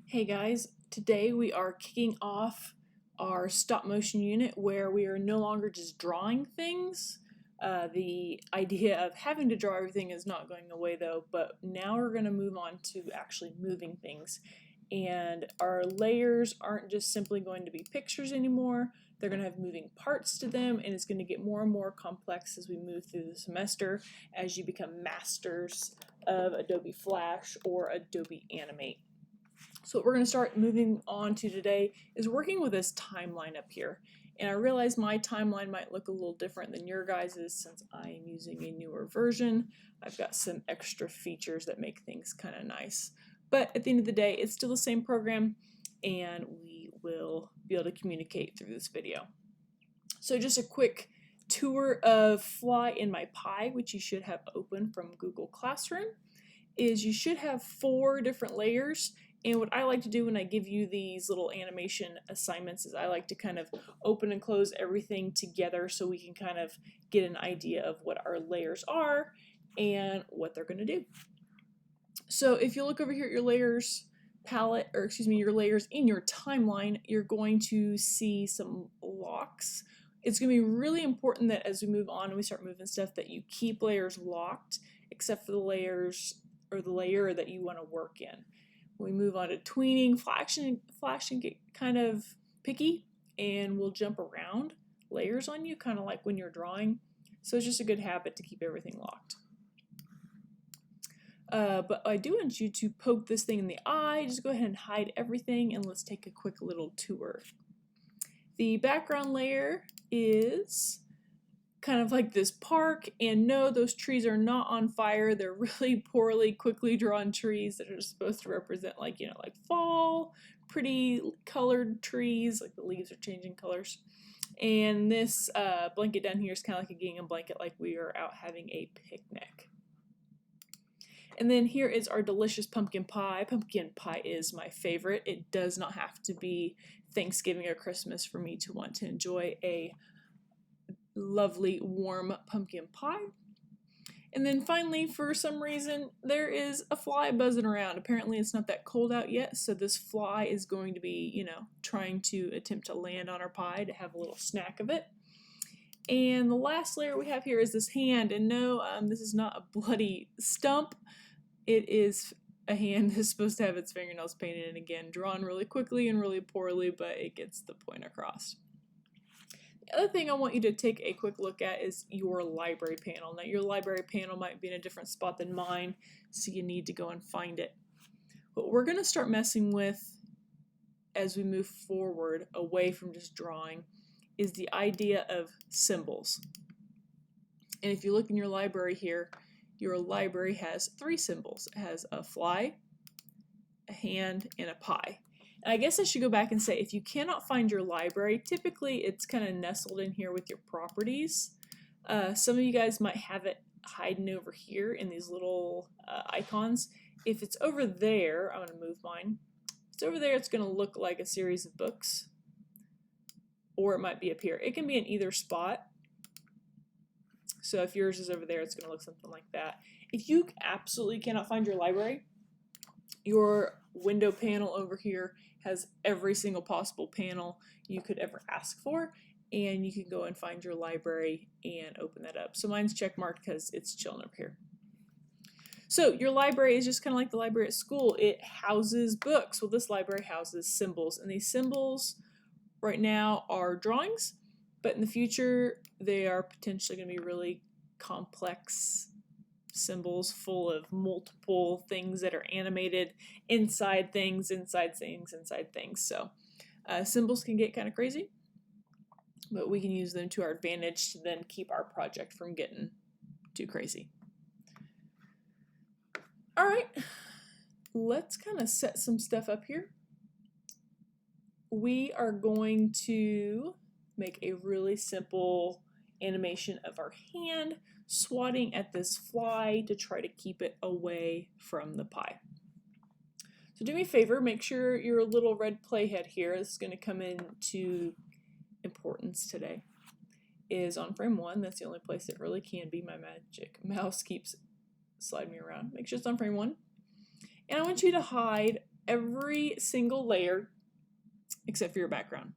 Hey guys, today we are kicking off our stop motion unit where we are no longer just drawing things. The idea of having to draw everything is not going away though, but now we're going to move on to actually moving things. And our layers aren't just simply going to be pictures anymore, they're going to have moving parts to them, and it's going to get more and more complex as we move through the semester as you become masters of Adobe Flash or Adobe Animate. So what we're going to start moving on to today is working with this timeline up here. And I realize my timeline might look a little different than your guys's since I am using a newer version. I've got some extra features that make things kind of nice. But at the end of the day, it's still the same program and we will be able to communicate through this video. So just a quick tour of Fly in My Pi, which you should have open from Google Classroom, is you should have 4 different layers. And what I like to do when I give you these little animation assignments is I like to kind of open and close everything together so we can kind of get an idea of what our layers are and what they're going to do. So if you look over here at your layers palette, or excuse me, your layers in your timeline, you're going to see some locks. It's going to be really important that as we move on and we start moving stuff that you keep layers locked except for the layers or the layer that you want to work in. When we move on to tweening, Flash can get kind of picky and will jump around layers on you, kind of like when you're drawing. So it's just a good habit to keep everything locked. But I do want you to poke this thing in the eye. Just go ahead and hide everything and let's take a quick little tour. The background layer is kind of like this park, and no, those trees are not on fire. They're really poorly, quickly drawn trees that are supposed to represent like fall, pretty colored trees, like the leaves are changing colors. And this blanket down here is kind of like a gingham blanket, like we are out having a picnic. And then here is our delicious pumpkin pie. Pumpkin pie is my favorite. It does not have to be Thanksgiving or Christmas for me to want to enjoy a lovely warm pumpkin pie. And then finally, for some reason, there is a fly buzzing around. Apparently it's not that cold out yet, so this fly is going to be, trying to attempt to land on our pie to have a little snack of it. And the last layer we have here is this hand, and no, this is not a bloody stump. It is a hand that's supposed to have its fingernails painted, and again, drawn really quickly and really poorly, but it gets the point across. The other thing I want you to take a quick look at is your library panel. Now your library panel might be in a different spot than mine, so you need to go and find it. What we're going to start messing with as we move forward away from just drawing is the idea of symbols. And if you look in your library here, your library has 3 symbols. It has a fly, a hand, and a pie. And I guess I should go back and say, if you cannot find your library, typically it's kind of nestled in here with your properties. Some of you guys might have it hiding over here in these little icons. If it's over there, I'm going to move mine. If it's over there, it's going to look like a series of books. Or it might be up here. It can be in either spot. So if yours is over there, it's going to look something like that. If you absolutely cannot find your library, your window panel over here has every single possible panel you could ever ask for, and you can go and find your library and open that up. So mine's checkmarked because it's chilling up here. So your library is just kind of like the library at school. It houses books. Well, this library houses symbols, and these symbols right now are drawings, but in the future they are potentially going to be really complex symbols full of multiple things that are animated inside things, inside things, inside things. So symbols can get kind of crazy, but we can use them to our advantage to then keep our project from getting too crazy. All right, let's kind of set some stuff up here. We are going to make a really simple animation of our hand swatting at this fly to try to keep it away from the pie. So do me a favor, make sure your little red playhead here, this is going to come into importance today, is on frame 1. That's the only place it really can be. My magic mouse keeps sliding me around. Make sure it's on frame 1. And I want you to hide every single layer except for your background.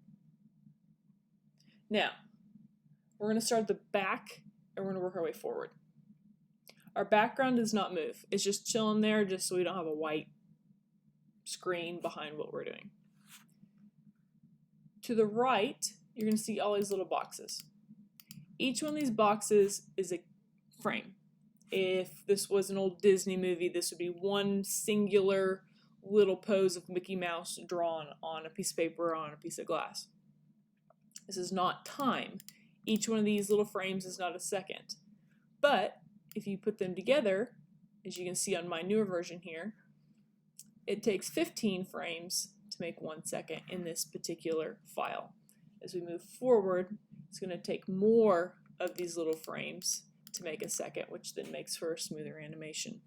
Now, we're going to start at the back and we're going to work our way forward. Our background does not move. It's just chilling there just so we don't have a white screen behind what we're doing. To the right, you're going to see all these little boxes. Each one of these boxes is a frame. If this was an old Disney movie, this would be one singular little pose of Mickey Mouse drawn on a piece of paper or on a piece of glass. This is not time. Each one of these little frames is not a second. But if you put them together, as you can see on my newer version here, it takes 15 frames to make 1 second in this particular file. As we move forward, it's going to take more of these little frames to make a second, which then makes for a smoother animation.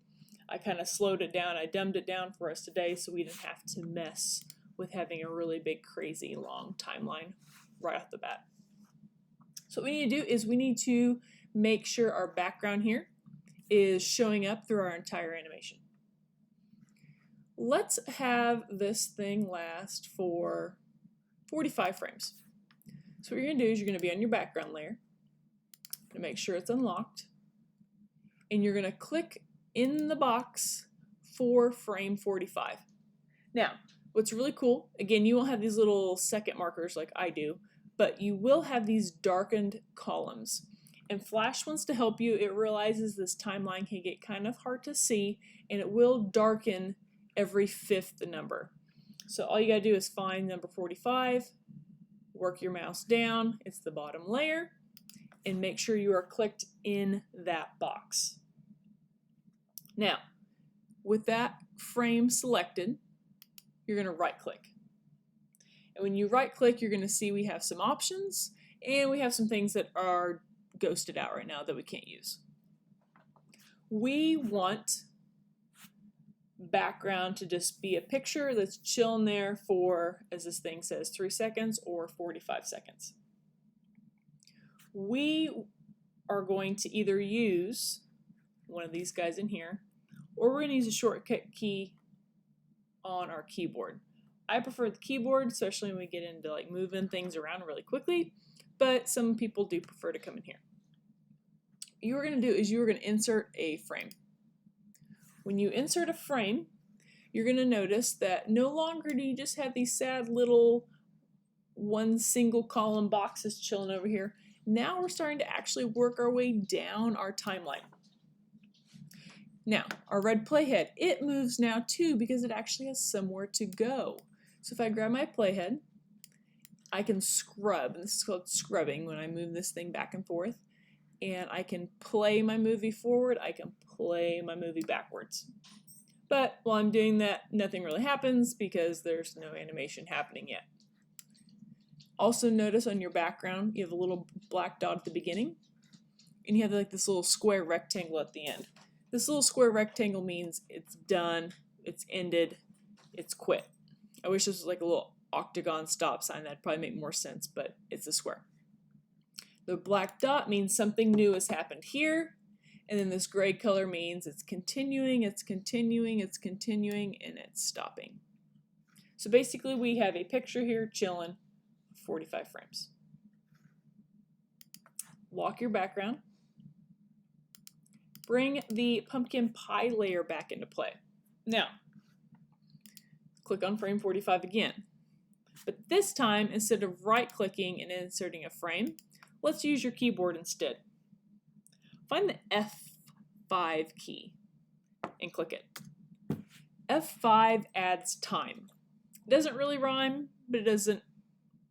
I kind of slowed it down, I dumbed it down for us today so we didn't have to mess with having a really big, crazy, long timeline right off the bat. So what we need to do is we need to make sure our background here is showing up through our entire animation. Let's have this thing last for 45 frames. So what you're going to do is you're going to be on your background layer, to make sure it's unlocked, and you're going to click in the box for frame 45. Now, what's really cool, again, you won't have these little second markers like I do, but you will have these darkened columns. And Flash wants to help you. It realizes this timeline can get kind of hard to see, and it will darken every 5th number. So all you gotta do is find number 45, work your mouse down, it's the bottom layer, and make sure you are clicked in that box. Now, with that frame selected, you're gonna right click. And when you right click, you're gonna see we have some options, and we have some things that are ghosted out right now that we can't use. We want background to just be a picture that's chilling there for, as this thing says, 3 seconds or 45 seconds. We are going to either use one of these guys in here, or we're going to use a shortcut key on our keyboard. I prefer the keyboard, especially when we get into like moving things around really quickly, but some people do prefer to come in here. What you're going to do is you're going to insert a frame. When you insert a frame, you're going to notice that no longer do you just have these sad little one single column boxes chilling over here. Now we're starting to actually work our way down our timeline. Now, our red playhead, it moves now too because it actually has somewhere to go. So if I grab my playhead, I can scrub, and this is called scrubbing when I move this thing back and forth. And I can play my movie forward, I can play my movie backwards. But while I'm doing that, nothing really happens because there's no animation happening yet. Also notice on your background, you have a little black dot at the beginning, and you have like this little square rectangle at the end. This little square rectangle means it's done, it's ended, it's quit. I wish this was like a little octagon stop sign, that'd probably make more sense, but it's a square. The black dot means something new has happened here, and then this gray color means it's continuing, it's continuing, it's continuing, and it's stopping. So basically we have a picture here chilling, 45 frames. Lock your background. Bring the pumpkin pie layer back into play. Now, click on frame 45 again. But this time, instead of right-clicking and inserting a frame, let's use your keyboard instead. Find the F5 key and click it. F5 adds time. It doesn't really rhyme, but it doesn't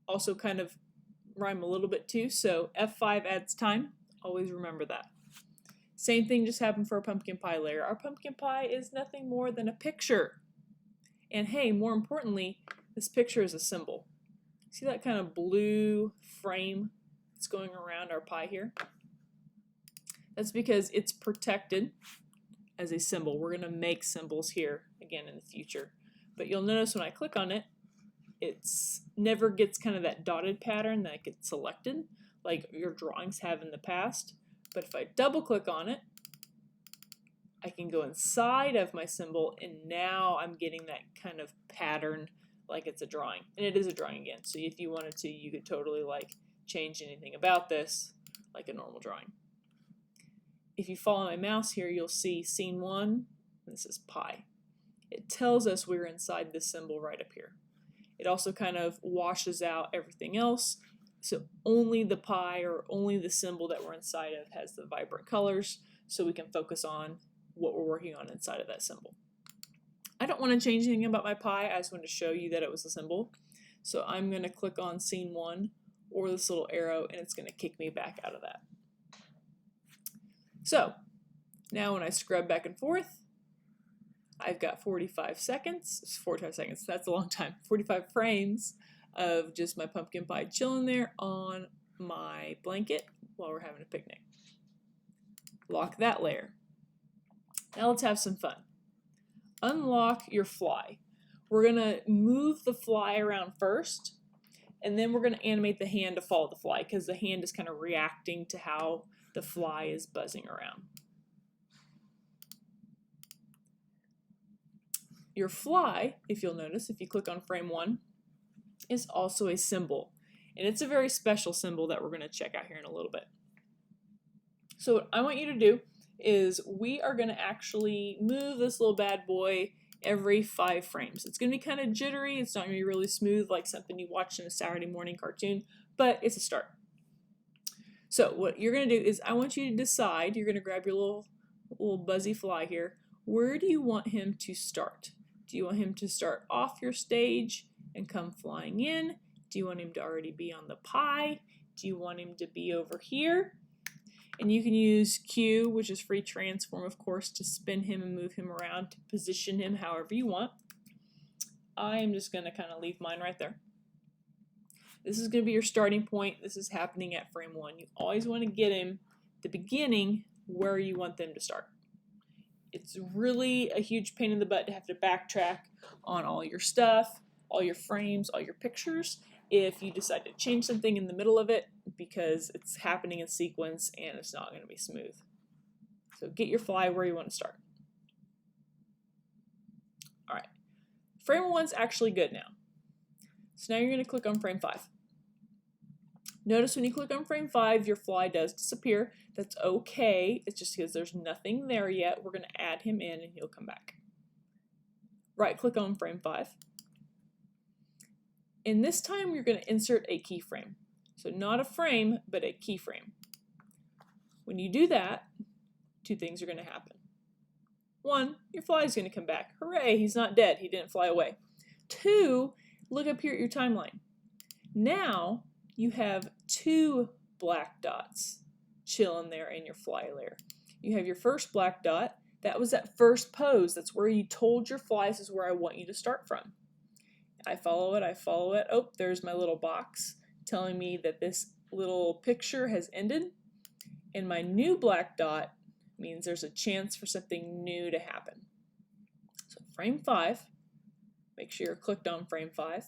also kind of rhyme a little bit too, so F5 adds time. Always remember that. Same thing just happened for our pumpkin pie layer. Our pumpkin pie is nothing more than a picture. And hey, more importantly, this picture is a symbol. See that kind of blue frame that's going around our pie here? That's because it's protected as a symbol. We're going to make symbols here again in the future. But you'll notice when I click on it, it's never gets kind of that dotted pattern that gets selected like your drawings have in the past. But if I double click on it, I can go inside of my symbol, and now I'm getting that kind of pattern like it's a drawing. And it is a drawing again, so if you wanted to, you could totally like change anything about this like a normal drawing. If you follow my mouse here, you'll see scene 1, this is pi. It tells us we're inside this symbol right up here. It also kind of washes out everything else, so only the pi or only the symbol that we're inside of has the vibrant colors, so we can focus on what we're working on inside of that symbol. I don't want to change anything about my pi, I just wanted to show you that it was a symbol. So I'm going to click on scene 1 or this little arrow, and it's going to kick me back out of that. So now when I scrub back and forth, I've got 45 seconds, 45 seconds, that's a long time, 45 frames of just my pumpkin pie chilling there on my blanket while we're having a picnic. Lock that layer. Now let's have some fun. Unlock your fly. We're going to move the fly around first, and then we're going to animate the hand to follow the fly because the hand is kind of reacting to how the fly is buzzing around. Your fly, if you'll notice, if you click on frame 1, is also a symbol. And it's a very special symbol that we're going to check out here in a little bit. So what I want you to do is we are going to actually move this little bad boy every 5 frames. It's going to be kind of jittery. It's not going to be really smooth like something you watch in a Saturday morning cartoon, but it's a start. So what you're going to do is I want you to decide, you're going to grab your little buzzy fly here. Where do you want him to start? Do you want him to start off your stage and come flying in? Do you want him to already be on the pie? Do you want him to be over here? And you can use Q, which is free transform, of course, to spin him and move him around, to position him however you want. I am just going to kind of leave mine right there. This is going to be your starting point. This is happening at frame 1. You always want to get him at the beginning where you want them to start. It's really a huge pain in the butt to have to backtrack on all your stuff, all your frames, all your pictures, if you decide to change something in the middle of it, because it's happening in sequence and it's not going to be smooth. So get your fly where you want to start. All right, frame 1's actually good now. So now you're going to click on frame 5. Notice when you click on frame 5, your fly does disappear. That's okay. It's just because there's nothing there yet. We're going to add him in and he'll come back. Right click on frame 5. And this time you're going to insert a keyframe. So not a frame, but a keyframe. When you do that, 2 things are going to happen. 1, your fly is going to come back. Hooray, he's not dead. He didn't fly away. 2, look up here at your timeline. Now you have 2 black dots chilling there in your fly layer. You have your first black dot. That was that first pose. That's where you told your fly, this is where I want you to start from. I follow it, I follow it. Oh, there's my little box telling me that this little picture has ended. And my new black dot means there's a chance for something new to happen. So frame 5, make sure you're clicked on frame 5.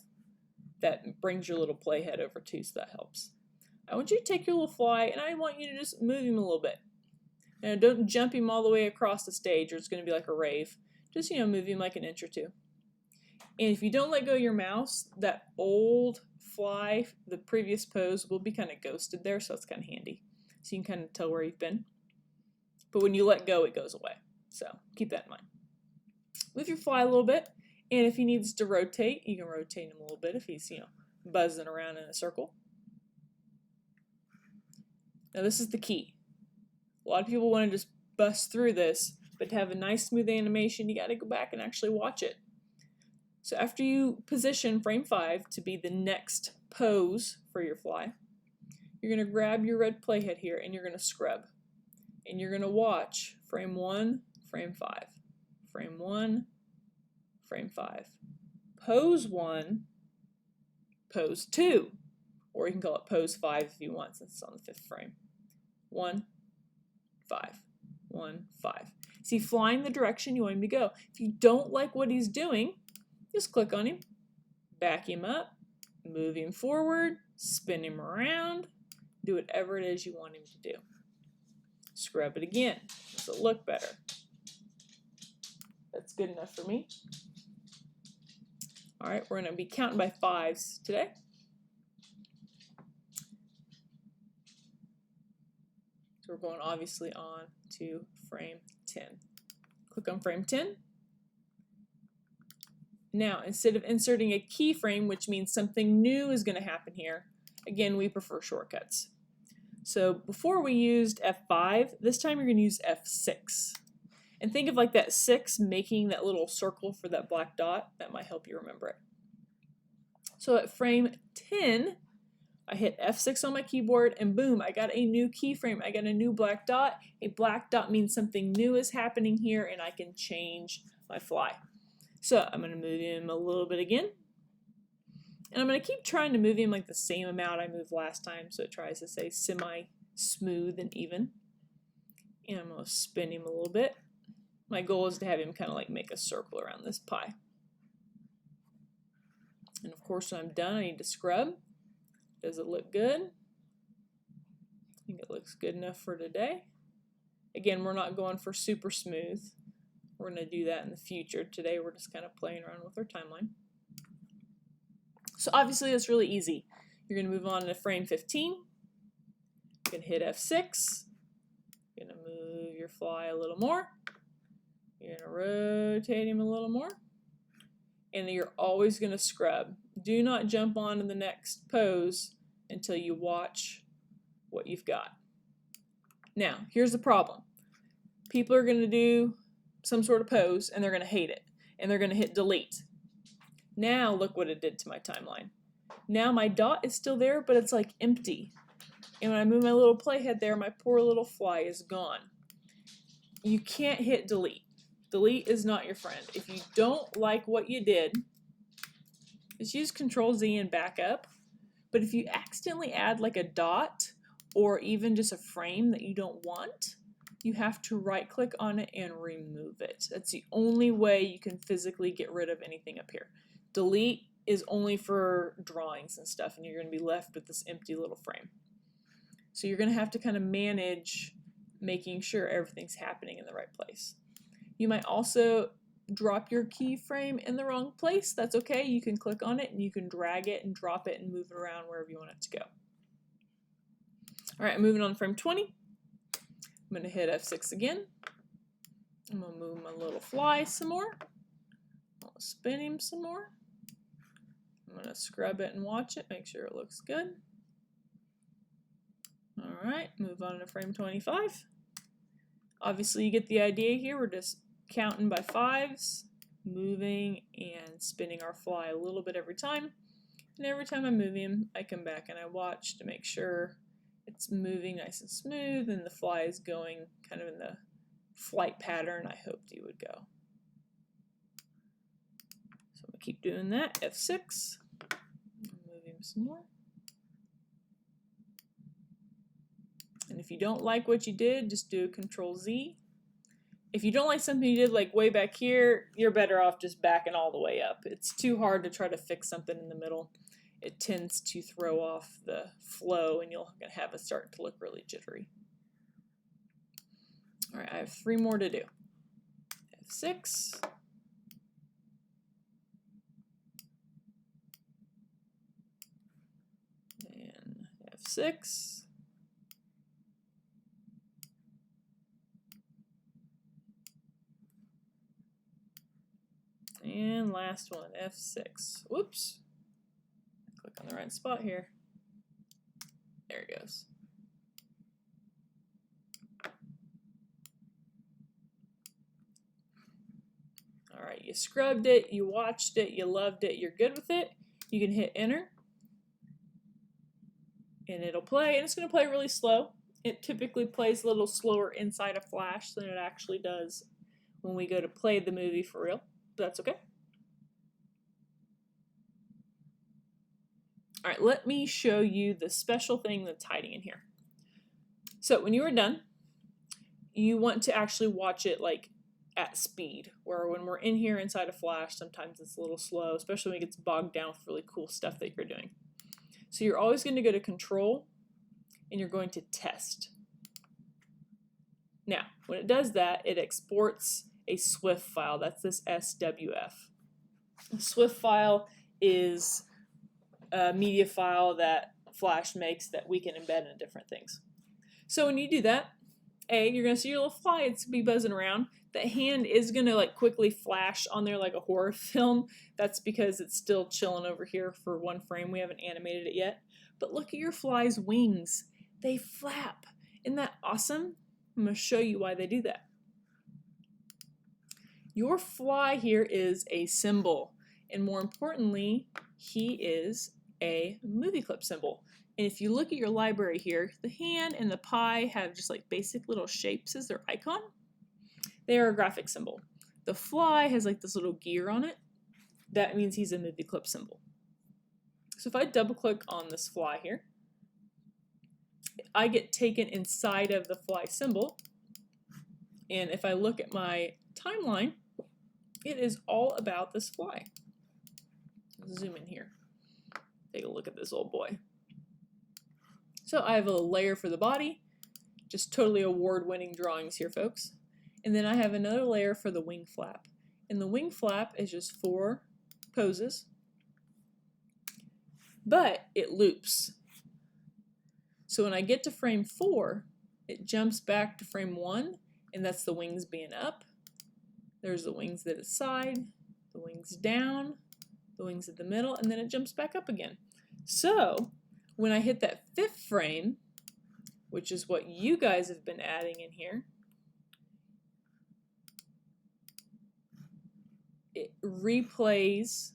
That brings your little playhead over too, so that helps. I want you to take your little fly and I want you to just move him a little bit. Now don't jump him all the way across the stage or it's going to be like a rave. Just, move him like an inch or 2. And if you don't let go of your mouse, that old fly, the previous pose, will be kind of ghosted there, so it's kind of handy. So you can kind of tell where you've been. But when you let go, it goes away. So keep that in mind. Move your fly a little bit, and if he needs to rotate, you can rotate him a little bit if he's, buzzing around in a circle. Now this is the key. A lot of people want to just bust through this, but to have a nice smooth animation, you got to go back and actually watch it. So after you position frame 5 to be the next pose for your fly, you're going to grab your red playhead here and you're going to scrub. And you're going to watch frame 1, frame 5, frame 1, frame 5, pose 1, pose 2, or you can call it pose 5 if you want since it's on the 5th frame. 1, 5, 1, 5. See, flying the direction you want him to go. If you don't like what he's doing, just click on him, back him up, move him forward, spin him around, do whatever it is you want him to do. Scrub it again. Does it look better? That's good enough for me. All right, we're going to be counting by 5s today. So we're going obviously on to frame 10. Click on frame 10. Now, instead of inserting a keyframe, which means something new is going to happen here, again, we prefer shortcuts. So before we used F5, this time you're going to use F6. And think of like that 6 making that little circle for that black dot. That might help you remember it. So at frame 10, I hit F6 on my keyboard and boom, I got a new keyframe. I got a new black dot. A black dot means something new is happening here and I can change my fly. So I'm going to move him a little bit again. And I'm going to keep trying to move him like the same amount I moved last time, so it tries to stay semi-smooth and even. And I'm going to spin him a little bit. My goal is to have him kind of like make a circle around this pie. And of course when I'm done, I need to scrub. Does it look good? I think it looks good enough for today. Again, we're not going for super smooth. We're going to do that in the future. Today we're just kind of playing around with our timeline. So obviously it's really easy. You're going to move on to frame 15. You're going to hit F6. You're going to move your fly a little more. You're going to rotate him a little more. And then you're always going to scrub. Do not jump on to the next pose until you watch what you've got. Now, here's the problem. People are going to do some sort of pose and they're going to hate it. And they're going to hit delete. Now look what it did to my timeline. Now my dot is still there, but it's like empty. And when I move my little playhead there, my poor little fly is gone. You can't hit delete. Delete is not your friend. If you don't like what you did, just use Control-Z and back up. But if you accidentally add like a dot or even just a frame that you don't want, you have to right-click on it and remove it. That's the only way you can physically get rid of anything up here. Delete is only for drawings and stuff, and you're going to be left with this empty little frame. So you're going to have to kind of manage making sure everything's happening in the right place. You might also drop your keyframe in the wrong place. That's okay. You can click on it and you can drag it and drop it and move it around wherever you want it to go. All right, moving on to frame 20. I'm going to hit F6 again. I'm going to move my little fly some more. I'll spin him some more. I'm going to scrub it and watch it, make sure it looks good. All right, move on to frame 25. Obviously, you get the idea here. We're just counting by 5s, moving and spinning our fly a little bit every time. And every time I move him, I come back and I watch to make sure it's moving nice and smooth and the fly is going kind of in the flight pattern I hoped you would go. So I'm going to keep doing that. F6. Move him some more. And if you don't like what you did, just do Control-Z. If you don't like something you did like way back here, you're better off just backing all the way up. It's too hard to try to fix something in the middle. It tends to throw off the flow and you'll have it start to look really jittery. All right, I have 3 more to do. F6. And F6. And last one, F6. Whoops. Click on the right spot here. There it goes. All right, you scrubbed it, you watched it, you loved it, you're good with it. You can hit enter. And it'll play, and it's going to play really slow. It typically plays a little slower inside of Flash than it actually does when we go to play the movie for real. But that's okay. All right, let me show you the special thing that's hiding in here. So when you are done, you want to actually watch it like at speed, where when we're in here inside of Flash, sometimes it's a little slow, especially when it gets bogged down with really cool stuff that you're doing. So you're always going to go to Control, and you're going to Test. Now, when it does that, it exports a SWF file. That's this SWF. A SWF file is a media file that Flash makes that we can embed in different things. So when you do that, you're going to see your little fly. It's going to be buzzing around. The hand is going to like quickly flash on there like a horror film. That's because it's still chilling over here for one frame. We haven't animated it yet. But look at your fly's wings. They flap. Isn't that awesome? I'm going to show you why they do that. Your fly here is a symbol. And more importantly, he is a movie clip symbol. And if you look at your library here, the hand and the pie have just like basic little shapes as their icon. They are a graphic symbol. The fly has like this little gear on it. That means he's a movie clip symbol. So if I double click on this fly here, I get taken inside of the fly symbol. And if I look at my timeline, it is all about this fly. Let's zoom in here. Take a look at this old boy. So I have a layer for the body, just totally award-winning drawings here, folks. And then I have another layer for the wing flap. And the wing flap is just 4 poses, but it loops. So when I get to frame 4, it jumps back to frame 1, and that's the wings being up. There's the wings at the side, the wings down, the wings at the middle, and then it jumps back up again. So when I hit that 5th frame, which is what you guys have been adding in here, it replays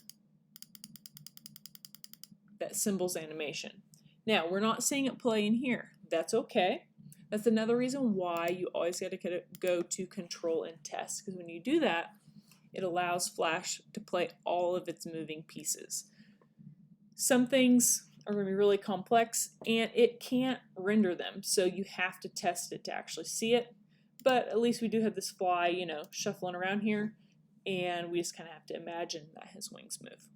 that symbol's animation. Now, we're not seeing it play in here. That's okay. That's another reason why you always got to go to Control and Test, because when you do that, it allows Flash to play all of its moving pieces. Some things are going to be really complex, and it can't render them, so you have to test it to actually see it. But at least we do have this fly, you know, shuffling around here, and we just kind of have to imagine that his wings move.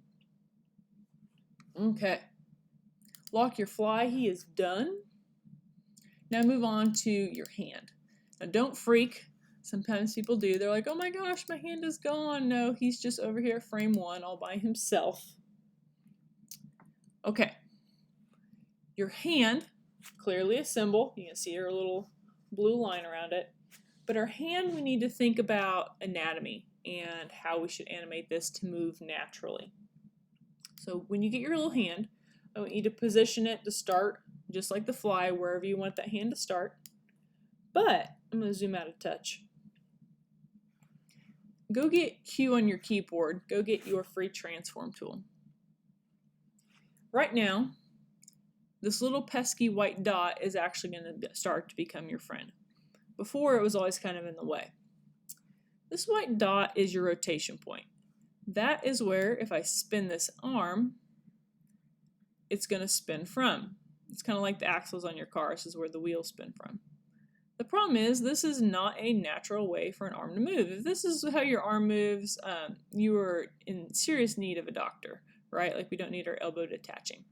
Okay. Lock your fly, he is done. Now move on to your hand. Now don't freak. Sometimes people do. They're like, oh my gosh, my hand is gone. No, he's just over here at frame 1 all by himself. Okay. Your hand, clearly a symbol. You can see her little blue line around it. But our hand, we need to think about anatomy and how we should animate this to move naturally. So when you get your little hand, I want you to position it to start just like the fly, wherever you want that hand to start. But I'm going to zoom out a touch. Go get Q on your keyboard. Go get your free transform tool. Right now, this little pesky white dot is actually going to start to become your friend. Before, it was always kind of in the way. This white dot is your rotation point. That is where, if I spin this arm, it's going to spin from. It's kind of like the axles on your car. This is where the wheels spin from. The problem is, this is not a natural way for an arm to move. If this is how your arm moves, you are in serious need of a doctor, right? Like, we don't need our elbow detaching.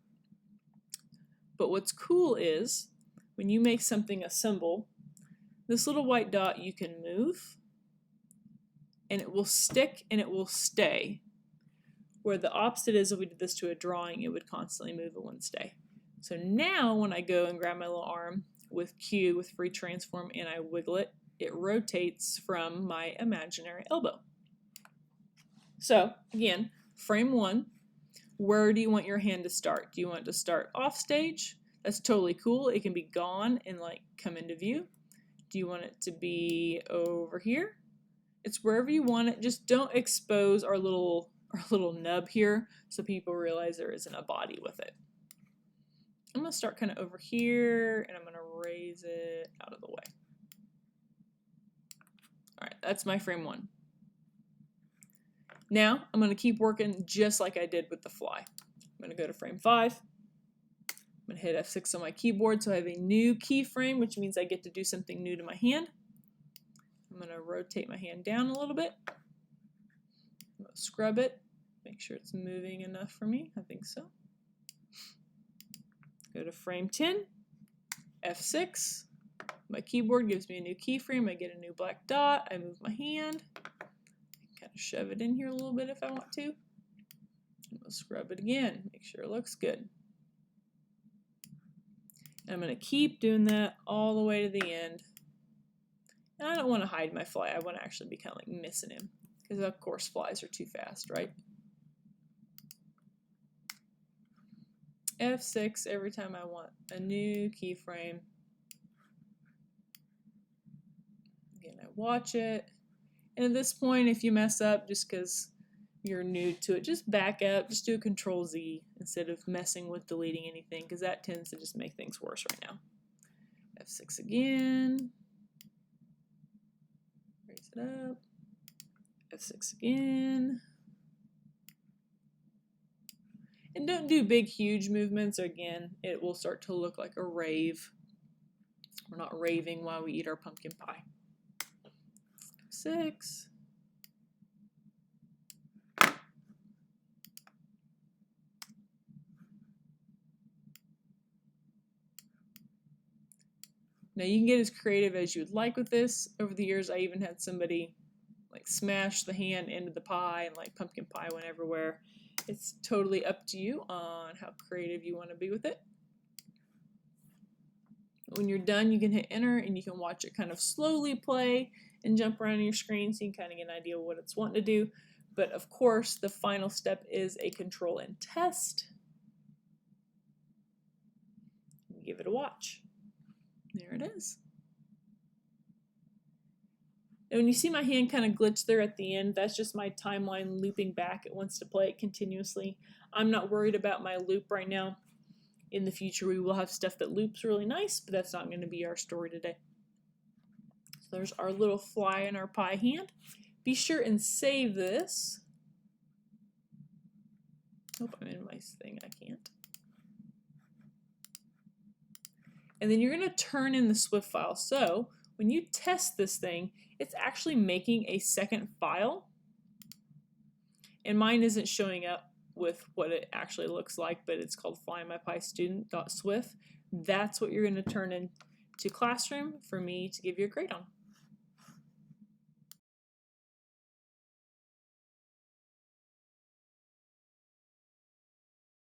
But what's cool is, when you make something a symbol, this little white dot you can move, and it will stick and it will stay. Where the opposite is, if we did this to a drawing, it would constantly move, it wouldn't stay. So now when I go and grab my little arm with Q, with free transform, and I wiggle it, it rotates from my imaginary elbow. So again, frame 1, where do you want your hand to start? Do you want it to start off stage? That's totally cool. It can be gone and like come into view. Do you want it to be over here? It's wherever you want it. Just don't expose our little nub here so people realize there isn't a body with it. I'm going to start kind of over here, and I'm going to raise it out of the way. All right, that's my frame 1. Now, I'm going to keep working just like I did with the fly. I'm going to go to frame 5. I'm going to hit F6 on my keyboard so I have a new keyframe, which means I get to do something new to my hand. I'm going to rotate my hand down a little bit. I'm going to scrub it, make sure it's moving enough for me. I think so. Go to frame 10, F6, My keyboard gives me a new keyframe. I get a new black dot. I move my hand. Kind of shove it in here a little bit if I want to. And we'll scrub it again. Make sure it looks good. And I'm going to keep doing that all the way to the end. And I don't want to hide my fly. I want to actually be kind of like missing him. Because of course flies are too fast, right? F6 every time I want a new keyframe. Again, I watch it. And at this point, if you mess up just because you're new to it, just back up, just do a Control Z instead of messing with deleting anything, because that tends to just make things worse right now. F6 again. Raise it up. F6 again. And don't do big, huge movements, or again, it will start to look like a rave. We're not raving while we eat our pumpkin pie. F6. Now you can get as creative as you would like with this. Over the years, I even had somebody like smash the hand into the pie and like pumpkin pie went everywhere. It's totally up to you on how creative you want to be with it. When you're done, you can hit enter and you can watch it kind of slowly play and jump around your screen so you can kind of get an idea of what it's wanting to do. But of course, the final step is a control and test. Give it a watch. There it is. And when you see my hand kind of glitch there at the end, that's just my timeline looping back. It wants to play it continuously. I'm not worried about my loop right now. In the future, we will have stuff that loops really nice, but that's not going to be our story today. So there's our little fly in our pie hand. Be sure and save this. Oh, I'm in my thing. I can't. And then you're going to turn in the Swift file. So when you test this thing, it's actually making a second file. And mine isn't showing up with what it actually looks like, but it's called flyingmypiestudent.swift. That's what you're going to turn into Classroom for me to give you a grade on.